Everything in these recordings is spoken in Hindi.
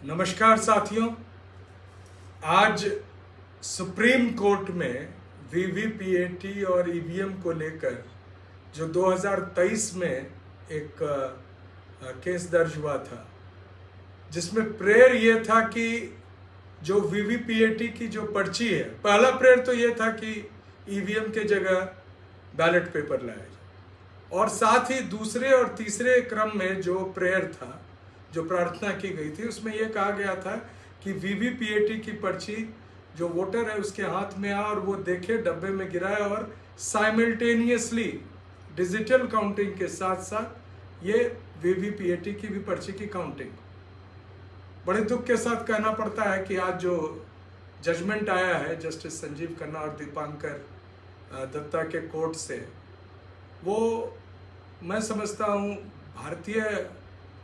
नमस्कार साथियों। आज सुप्रीम कोर्ट में वीवीपीएटी और ईवीएम को लेकर जो 2023 में एक केस दर्ज हुआ था, जिसमें प्रेयर ये था कि जो वीवीपीएटी की जो पर्ची है, पहला प्रेयर तो ये था कि ईवीएम के जगह बैलेट पेपर लाया जाए, और साथ ही दूसरे और तीसरे क्रम में जो प्रेयर था, जो प्रार्थना की गई थी, उसमें यह कहा गया था कि वीवीपीएटी की पर्ची जो वोटर है उसके हाथ में आ और वो देखे, डब्बे में गिराए और साइमल्टेनियसली डिजिटल काउंटिंग के साथ साथ ये वीवीपीएटी की भी पर्ची की काउंटिंग। बड़े दुख के साथ कहना पड़ता है कि आज जो जजमेंट आया है जस्टिस संजीव खन्ना और दीपांकर दत्ता के कोर्ट से, वो मैं समझता हूँ भारतीय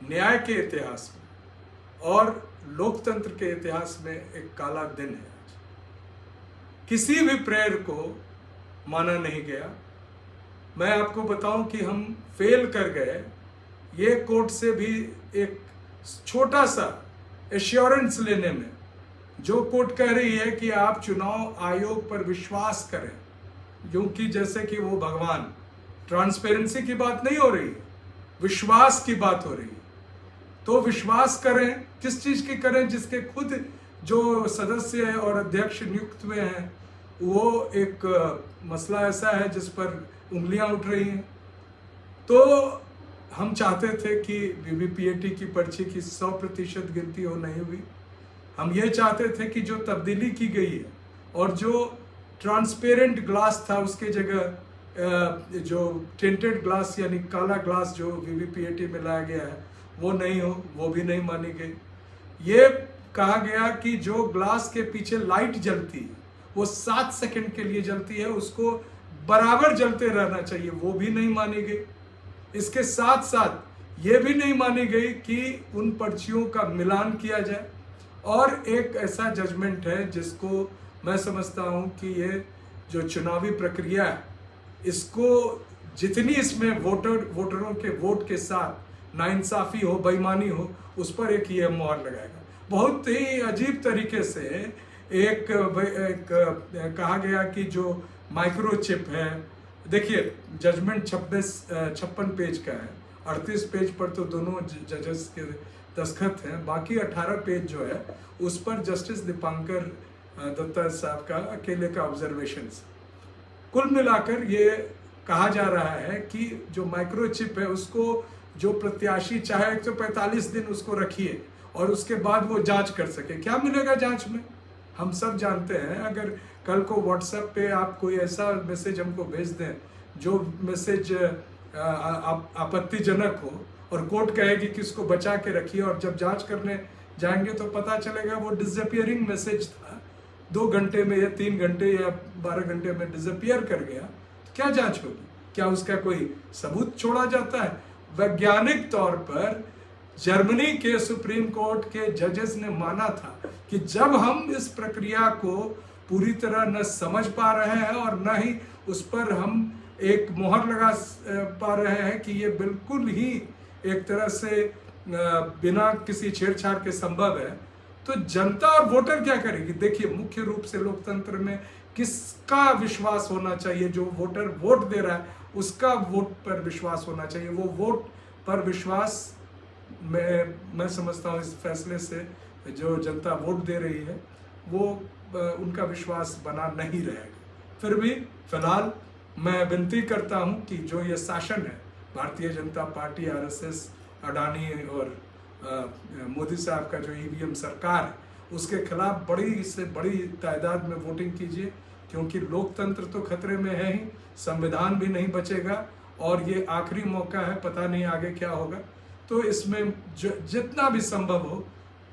न्याय के इतिहास में और लोकतंत्र के इतिहास में एक काला दिन है। आज किसी भी प्रेयर को माना नहीं गया। मैं आपको बताऊं कि हम फेल कर गए। ये कोर्ट से भी एक छोटा सा एश्योरेंस लेने में, जो कोर्ट कह रही है कि आप चुनाव आयोग पर विश्वास करें, क्योंकि जैसे कि वो भगवान, ट्रांसपेरेंसी की बात नहीं हो रही है, विश्वास की बात हो रही है। तो विश्वास करें, किस चीज की करें? जिसके खुद जो सदस्य और अध्यक्ष नियुक्त हुए हैं, वो एक मसला ऐसा है जिस पर उंगलियां उठ रही हैं। तो हम चाहते थे कि वीवीपीएटी की पर्ची की 100% गिनती हो, नहीं हुई। हम ये चाहते थे कि जो तब्दीली की गई है और जो ट्रांसपेरेंट ग्लास था उसके जगह जो टिंटेड ग्लास यानी काला ग्लास जो वीवीपीएटी में लाया गया है वो नहीं हो, वो भी नहीं मानी गई। ये कहा गया कि जो ग्लास के पीछे लाइट जलती है वो 7 सेकंड के लिए जलती है, उसको बराबर जलते रहना चाहिए, वो भी नहीं मानी गई। इसके साथ साथ ये भी नहीं मानी गई कि उन पर्चियों का मिलान किया जाए। और एक ऐसा जजमेंट है जिसको मैं समझता हूं कि ये जो चुनावी प्रक्रिया है, इसको जितनी इसमें वोटरों के वोट के साथ नाइंसाफी हो, बेईमानी हो, उस पर एक ये मोहर लगाएगा। बहुत ही अजीब तरीके से एक कहा गया कि जो माइक्रोचिप है, देखिए जजमेंट 56 पेज का है, 38 पेज पर तो दोनों जजेस के दस्तखत हैं, बाकी 18 पेज जो है उस पर जस्टिस दीपांकर दत्ता साहब का अकेले का ऑब्जर्वेशन। कुल मिलाकर ये कहा जा रहा है कि जो माइक्रोचिप है उसको जो प्रत्याशी चाहे 145 दिन उसको रखिए और उसके बाद वो जांच कर सके। क्या मिलेगा जांच में? हम सब जानते हैं। अगर कल को व्हाट्सएप पे आप कोई ऐसा मैसेज हमको भेज दें जो मैसेज आपत्तिजनक हो और कोर्ट कहेगी कि इसको बचा के रखिए, और जब जांच करने जाएंगे तो पता चलेगा वो डिसअपियरिंग मैसेज था, 2 घंटे में या 3 घंटे या 12 घंटे में डिसअपियर कर गया, तो क्या जांच होगी? क्या उसका कोई सबूत छोड़ा जाता है? वैज्ञानिक तौर पर जर्मनी के सुप्रीम कोर्ट के जजेस ने माना था कि जब हम इस प्रक्रिया को पूरी तरह न समझ पा रहे हैं और न ही उस पर हम एक मोहर लगा पा रहे हैं कि ये बिल्कुल ही एक तरह से बिना किसी छेड़छाड़ के संभव है, तो जनता और वोटर क्या करेगी? देखिए, मुख्य रूप से लोकतंत्र में किसका विश्वास होना चाहिए? जो वोटर वोट दे रहा है उसका वोट पर विश्वास होना चाहिए। वो वोट पर विश्वास मैं समझता हूँ इस फैसले से जो जनता वोट दे रही है वो उनका विश्वास बना नहीं रहेगा। फिर भी फिलहाल मैं विनती करता हूँ कि जो ये शासन है, भारतीय जनता पार्टी, आरएसएस, अडानी और मोदी साहब का जो ईवीएम सरकार है, उसके खिलाफ बड़ी से बड़ी तादाद में वोटिंग कीजिए, क्योंकि लोकतंत्र तो खतरे में है ही, संविधान भी नहीं बचेगा और ये आखिरी मौका है, पता नहीं आगे क्या होगा। तो इसमें जितना भी संभव हो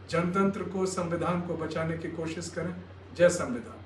जनतंत्र को, संविधान को बचाने की कोशिश करें। जय संविधान।